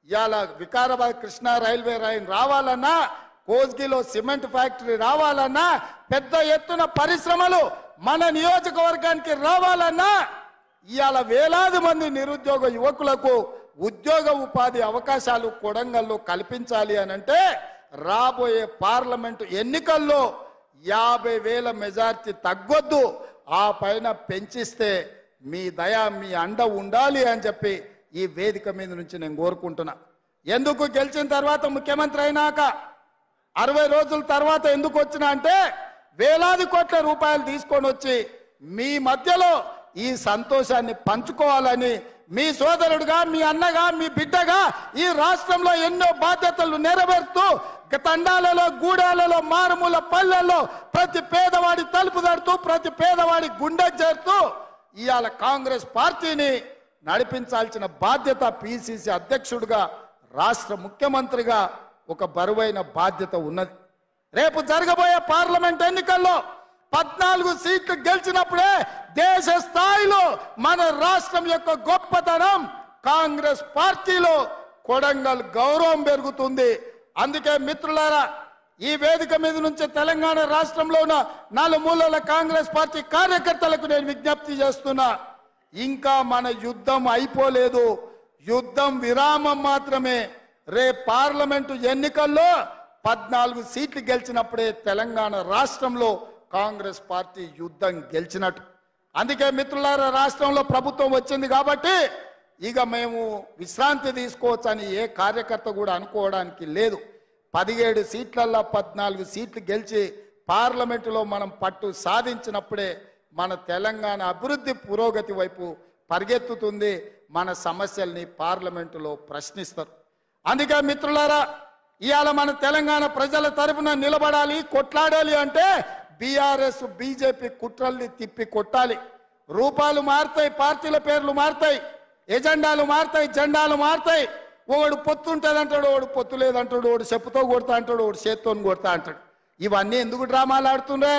ఇవాళ Vikarabad Krishna railway line రావాలన్నా, కోస్గిలో cement factory రావాలన్నా, పెద్ద ఎత్తున పరిశ్రమలు మన నియోజకవర్గానికి రావాలన్నా, ఇవాళ వేలాది మంది నిరుద్యోగ యువకులకు ఉద్యోగ ఉపాధి అవకాశాలు కొడంగల్లో కల్పించాలి అనంటే రాబోయే పార్లమెంటు ఎన్నికల్లో 50,000 మెజార్టీ తగ్గొద్దు, ఆ పైన పెంచిస్తే మీ దయ మీ అండ ఉండాలి అని చెప్పి ఈ వేదిక మీద నుంచి నేను కోరుకుంటున్నా. ఎందుకు గెలిచిన తర్వాత ముఖ్యమంత్రి అయినాక 60 రోజుల తర్వాత ఎందుకు వచ్చినా అంటే వేలాది కోట్ల రూపాయలు తీసుకొని వచ్చి మీ మధ్యలో ఈ సంతోషాన్ని పంచుకోవాలని, మీ సోదరుడుగా, మీ అన్నగా, మీ బిడ్డగా ఈ రాష్ట్రంలో ఎన్నో బాధ్యతలు నెరవేరుతూ తండాలలో, గూడాలలో, మారుమూల పల్లెల్లో ప్రతి పేదవాడి తలుపు తడుతూ, ప్రతి పేదవాడి గుండె చేరుతూ ఇవాళ కాంగ్రెస్ పార్టీని నడిపించాల్సిన బాధ్యత పిసిసి అధ్యక్షుడిగా, రాష్ట్ర ముఖ్యమంత్రిగా ఒక బరువైన బాధ్యత ఉన్నది. రేపు జరగబోయే పార్లమెంట్ ఎన్నికల్లో 14 సీట్లు గెలిచినప్పుడే దేశ స్థాయిలో మన రాష్ట్రం యొక్క గొప్పతనం, కాంగ్రెస్ పార్టీలో కొడంగల్ గౌరవం పెరుగుతుంది. అందుకే మిత్రులారా, ఈ వేదిక మీద నుంచి తెలంగాణ రాష్ట్రంలో ఉన్న 4 మూలల కాంగ్రెస్ పార్టీ కార్యకర్తలకు నేను విజ్ఞప్తి చేస్తున్నా, ఇంకా మన యుద్ధం అయిపోలేదు, యుద్ధం విరామం మాత్రమే. రేపు పార్లమెంటు ఎన్నికల్లో 14 సీట్లు గెలిచినప్పుడే తెలంగాణ రాష్ట్రంలో కాంగ్రెస్ పార్టీ యుద్ధం గెలిచినట్టు. అందుకే మిత్రులారా, రాష్ట్రంలో ప్రభుత్వం వచ్చింది కాబట్టి ఇక మేము విశ్రాంతి తీసుకోవచ్చని ఏ కార్యకర్త కూడా అనుకోవడానికి లేదు. 17 సీట్లల్లో 14 సీట్లు గెలిచి పార్లమెంటులో మనం పట్టు సాధించినప్పుడే మన తెలంగాణ అభివృద్ధి పురోగతి వైపు పరిగెత్తుతుంది. మన సమస్యల్ని పార్లమెంటులో ప్రశ్నిస్తారు. అందుకే మిత్రులారా, ఇవాళ మన తెలంగాణ ప్రజల తరఫున నిలబడాలి, కొట్లాడాలి అంటే బీఆర్ఎస్ బీజేపీ కుట్రల్ని తిప్పి కొట్టాలి. రూపాలు మారుతాయి, పార్టీల పేర్లు మారుతాయి, ఎజెండాలు మారుతాయి, జెండాలు మారుతాయి. ఒకడు పొత్తు ఉంటుంది అంటాడు, ఒకడు పొత్తు లేదంటాడు, ఒకడు చెప్పుతో కొడతా అంటాడు, ఒకడు చేత్తో కొడతా అంటాడు. ఇవన్నీ ఎందుకు డ్రామాలు ఆడుతుండే?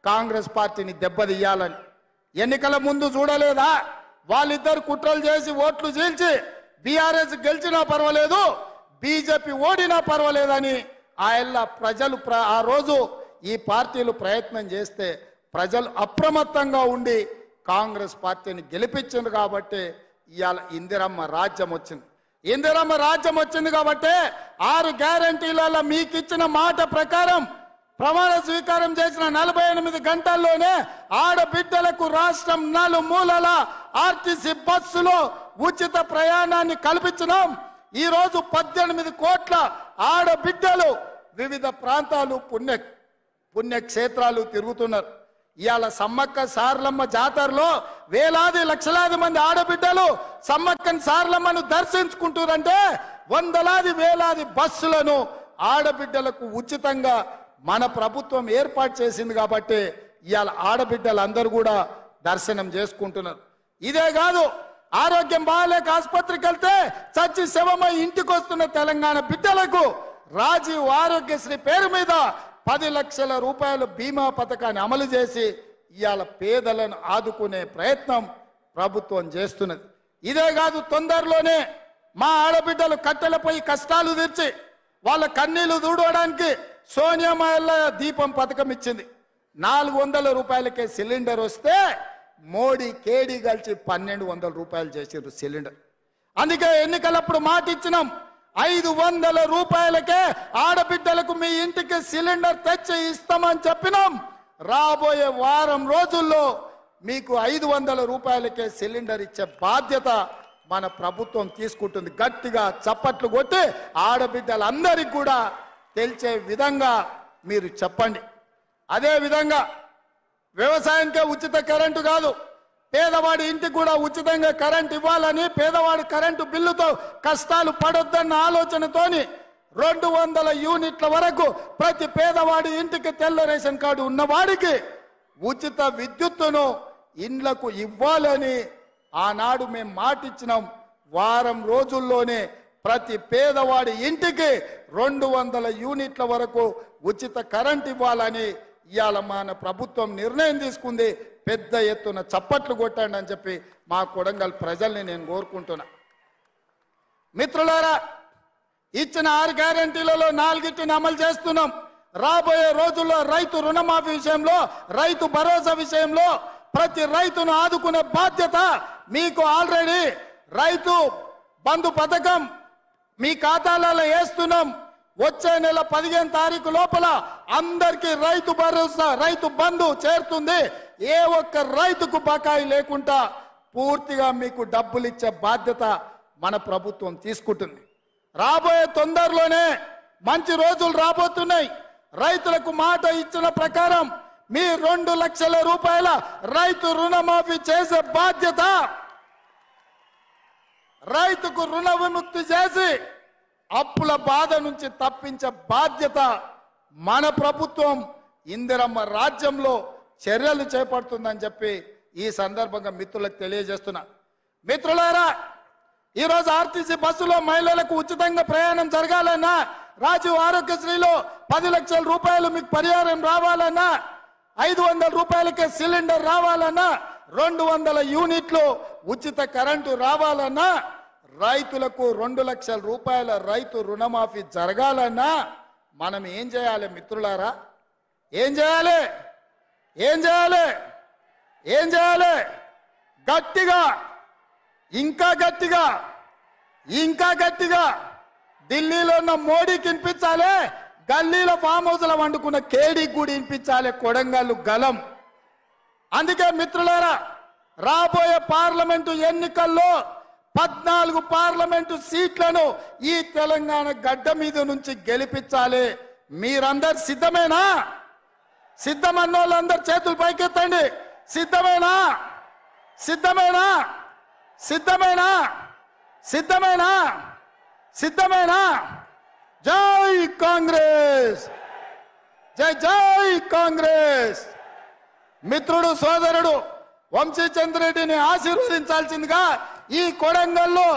కాంగ్రెస్ పార్టీని దెబ్బతీయాలని. ఎన్నికల ముందు చూడలేదా? వాళ్ళిద్దరు కుట్రలు చేసి ఓట్లు చీల్చి బీఆర్ఎస్ గెలిచినా పర్వాలేదు, బీజేపీ ఓడినా పర్వాలేదని ప్రజలు ఆ రోజు ఈ పార్టీలు ప్రయత్నం చేస్తే ప్రజలు అప్రమత్తంగా ఉండి కాంగ్రెస్ పార్టీని గెలిపించింది. కాబట్టి ఇవాళ ఇందిరమ్మ రాజ్యం వచ్చింది. ఇందిరమ్మ రాజ్యం వచ్చింది కాబట్టి 6 గ్యారంటీలలో మీకు ఇచ్చిన మాట ప్రకారం ప్రమాణ స్వీకారం చేసిన 48 గంటల్లోనే ఆడబిడ్డలకు రాష్ట్రం నలుమూలల ఆర్టీసీ బస్సులో ఉచిత ప్రయాణాన్ని కల్పించినాం. ఈ రోజు 18 కోట్ల ఆడబిడ్డలు వివిధ ప్రాంతాలు పుణ్యక్షేత్రాలు తిరుగుతున్నారు. ఇవాళ సమ్మక్క సారలమ్మ జాతరలో వేలాది లక్షలాది మంది ఆడబిడ్డలు సమ్మక్కని సారలమ్మను దర్శించుకుంటారంటే వందలాది వేలాది బస్సులను ఆడబిడ్డలకు ఉచితంగా మన ప్రభుత్వం ఏర్పాటు చేసింది. కాబట్టి ఇవాళ ఆడబిడ్డలందరూ కూడా దర్శనం చేసుకుంటున్నారు. ఇదే కాదు, ఆరోగ్యం బాగాలేక ఆసుపత్రికి వెళ్తే చచ్చి శవమై ఇంటికి వస్తున్న తెలంగాణ బిడ్డలకు రాజీవ్ ఆరోగ్యశ్రీ పేరు మీద 10 లక్షల రూపాయల బీమా పథకాన్ని అమలు చేసి ఇవాళ పేదలను ఆదుకునే ప్రయత్నం ప్రభుత్వం చేస్తున్నది. ఇదే కాదు, తొందరలోనే మా ఆడబిడ్డలు కట్టెలపై కష్టాలు తీర్చి వాళ్ళ కన్నీళ్లు దూడవడానికి సోనియామాయల్ల దీపం పథకం ఇచ్చింది. 400 రూపాయలకే సిలిండర్ వస్తే మోడీ కేడీ కలిసి 1200 రూపాయలు చేసారు సిలిండర్. అందుకే ఎన్నికలప్పుడు మాట ఇచ్చినాం, 500 రూపాయలకే ఆడబిడ్డలకు మీ ఇంటికి సిలిండర్ తెచ్చి ఇస్తామని చెప్పినాం. రాబోయే వారం రోజుల్లో మీకు 500 రూపాయలకే సిలిండర్ ఇచ్చే బాధ్యత మన ప్రభుత్వం తీసుకుంటుంది. గట్టిగా చప్పట్లు కొట్టి ఆడబిడ్డలందరికీ కూడా తెలిసే విధంగా మీరు చెప్పండి. అదే విధంగా వ్యవసాయానికే ఉచిత కరెంటు కాదు, పేదవాడి ఇంటికి కూడా ఉచితంగా కరెంట్ ఇవ్వాలని, పేదవాడి కరెంటు బిల్లుతో కష్టాలు పడొద్దన్న ఆలోచనతోని 200 యూనిట్ల వరకు ప్రతి పేదవాడి ఇంటికి తెల్ల రేషన్ కార్డు ఉన్నవాడికి ఉచిత విద్యుత్తును ఇండ్లకు ఇవ్వాలని ఆనాడు మేము మాటిచ్చినాం. వారం రోజుల్లోనే ప్రతి పేదవాడి ఇంటికి 200 యూనిట్ల వరకు ఉచిత కరెంట్ ఇవ్వాలని ఇవాళ మన ప్రభుత్వం నిర్ణయం తీసుకుంది. పెద్ద ఎత్తున చప్పట్లు కొట్టండి అని చెప్పి మా కొడంగల్ ప్రజల్ని నేను కోరుకుంటున్నా. మిత్రులారా, ఇచ్చిన 6 గ్యారెంటీలలో 4టిని అమలు చేస్తున్నాం. రాబోయే రోజుల్లో రైతు రుణమాఫీ విషయంలో, రైతు భరోసా విషయంలో ప్రతి రైతును ఆదుకునే బాధ్యత మీకు. ఆల్రెడీ రైతు బంధు పథకం మీ ఖాతాలలో వేస్తున్నాం. వచ్చే నెల 15 తారీఖు లోపల అందరికీ రైతు భరోసా, రైతు బంధు చేరుతుంది. ఏ ఒక్క రైతుకు బకాయి లేకుండా పూర్తిగా మీకు డబ్బులు ఇచ్చే బాధ్యత మన ప్రభుత్వం తీసుకుంటుంది. రాబోయే తొందరలోనే మంచి రోజులు రాబోతున్నాయి. రైతులకు మాట ఇచ్చిన ప్రకారం మీ 2 లక్షల రూపాయల రైతు రుణమాఫీ చేసే బాధ్యత, రైతుకు రుణ విముక్తి చేసి అప్పుల బాధ నుంచి తప్పించే బాధ్యత మన ప్రభుత్వం ఇందిరమ్మ రాజ్యంలో చర్యలు చేపడుతుందని చెప్పి ఈ సందర్భంగా మిత్రులకు తెలియజేస్తున్నా. మిత్రులారా, ఈరోజు ఆర్టీసీ బస్సులో మహిళలకు ఉచితంగా ప్రయాణం జరగాలన్నా, రాజీవ్ ఆరోగ్యశ్రీలో 10 లక్షల రూపాయలు మీకు పరిహారం రావాలన్నా, 500 రూపాయలకే సిలిండర్ రావాలన్నా, 200 యూనిట్లు ఉచిత కరెంటు రావాలన్నా, రైతులకు 2 లక్షల రూపాయల రైతు రుణమాఫీ జరగాలన్నా మనం ఏం చేయాలి మిత్రులారా? ఏం చేయాలి? ఏం చేయాలి? ఏం చేయాలి? గట్టిగా, ఇంకా గట్టిగా, ఇంకా గట్టిగా ఢిల్లీలో ఉన్న మోడీకి వినిపించాలి, గల్లీలో ఫామ్ హౌస్లో వండుకున్న కేడీకి కూడా వినిపించాలి కొడంగల్ గలం. అందుకే మిత్రులారా, రాబోయే పార్లమెంటు ఎన్నికల్లో 14 పార్లమెంటు సీట్లను ఈ తెలంగాణ గడ్డ మీద నుంచి గెలిపించాలి. మీరందరు సిద్ధమేనా? సిద్ధమన్న వాళ్ళందరూ చేతులు పైకెత్తండి. సిద్ధమేనా? సిద్ధమేనా? సిద్ధమేనా? సిద్ధమేనా? సిద్ధమేనా? జై కాంగ్రెస్! జై జై కాంగ్రెస్! మిత్రుడు సోదరుడు వంశీచంద్రెడ్డిని ఆశీర్వదించాల్సిందిగా ఈ కొడంగల్లో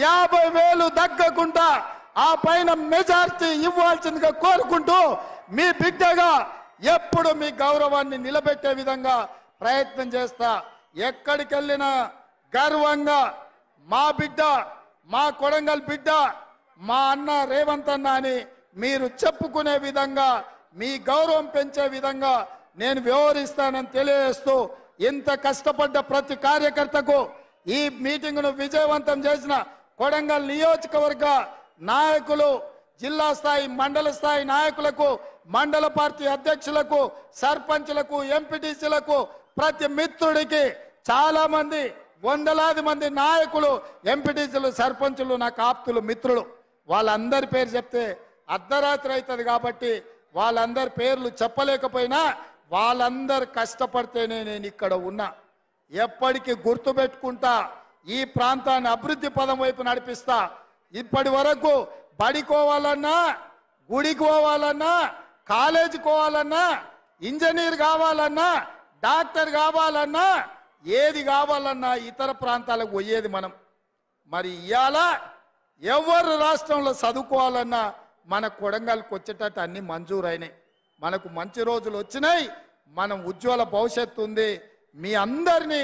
50,000 దగ్గకుండా ఆ పైన మెజార్టీ ఇవ్వాల్సిందిగా కోరుకుంటూ మీ బిడ్డగా ఎప్పుడు మీ గౌరవాన్ని నిలబెట్టే విధంగా ప్రయత్నం చేస్తా. ఎక్కడికి వెళ్ళినా గర్వంగా మా బిడ్డ, మా కొడంగల్ బిడ్డ, మా అన్న రేవంత్ అన్న అని మీరు చెప్పుకునే విధంగా, మీ గౌరవం పెంచే విధంగా నేను వ్యవహరిస్తానని తెలియజేస్తూ, ఇంత కష్టపడ్డ ప్రతి కార్యకర్తకు, ఈ మీటింగ్ను విజయవంతం చేసిన కొడంగల్ నియోజకవర్గ నాయకులు, జిల్లా స్థాయి మండల స్థాయి నాయకులకు, మండల పార్టీ అధ్యక్షులకు, సర్పంచులకు, ఎంపీటీసీలకు, ప్రతి మిత్రుడికి, చాలా మంది వందలాది మంది నాయకులు, ఎంపీటీసీలు, సర్పంచులు నాకు ఆప్తులు, మిత్రులు, వాళ్ళందరి పేరు చెప్తే అర్ధరాత్రి అవుతుంది కాబట్టి వాళ్ళందరి పేర్లు చెప్పలేకపోయినా వాళ్ళందరు కష్టపడితేనే నేను ఇక్కడ ఉన్నా. ఎప్పటికీ గుర్తుపెట్టుకుంటా, ఈ ప్రాంతాన్ని అభివృద్ధి పదం వైపు నడిపిస్తా. ఇప్పటి వరకు బడికోవాలన్నా, గుడికి పోవాలన్నా, కాలేజీకి పోవాలన్నా, ఇంజనీర్ కావాలన్నా, డాక్టర్ కావాలన్నా, ఏది కావాలన్నా ఇతర ప్రాంతాలకు పోయేది మనం. మరి ఇవాళ ఎవరు రాష్ట్రంలో చదువుకోవాలన్నా మన కొడంగల్కి వచ్చేటట్టు అన్ని మంజూరైనాయి. మనకు మంచి రోజులు వచ్చినాయి. మనం ఉజ్వల భవిష్యత్తు ఉంది. మీ అందరినీ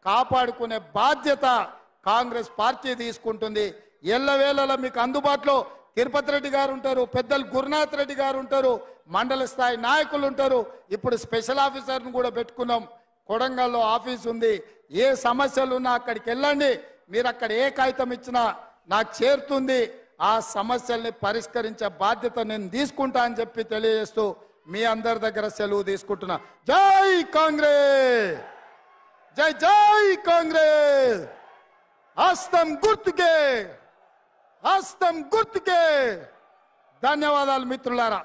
కాపాడుకునే బాధ్యత కాంగ్రెస్ పార్టీ తీసుకుంటుంది. ఎల్లవేళలా మీకు అందుబాటులో తిరుపతి రెడ్డి గారు ఉంటారు, పెద్దలు గురునాథ్ రెడ్డి గారు ఉంటారు, మండల స్థాయి నాయకులు ఉంటారు. ఇప్పుడు స్పెషల్ ఆఫీసర్ను కూడా పెట్టుకున్నాం. కొడంగల్లో ఆఫీస్ ఉంది. ఏ సమస్యలు ఉన్నా అక్కడికి వెళ్ళండి. మీరు అక్కడ ఏ కాగితం ఇచ్చినా నాకు చేరుతుంది. ఆ సమస్యల్ని పరిష్కరించే బాధ్యత నేను తీసుకుంటా అని చెప్పి తెలియజేస్తూ మీ అందరి దగ్గర సెలవు తీసుకుంటున్నా. జై కాంగ్రెస్! జై జై కాంగ్రెస్! హస్తం గుర్తుకే, హస్తం గుర్తుకే. ధన్యవాదాలు మిత్రులారా.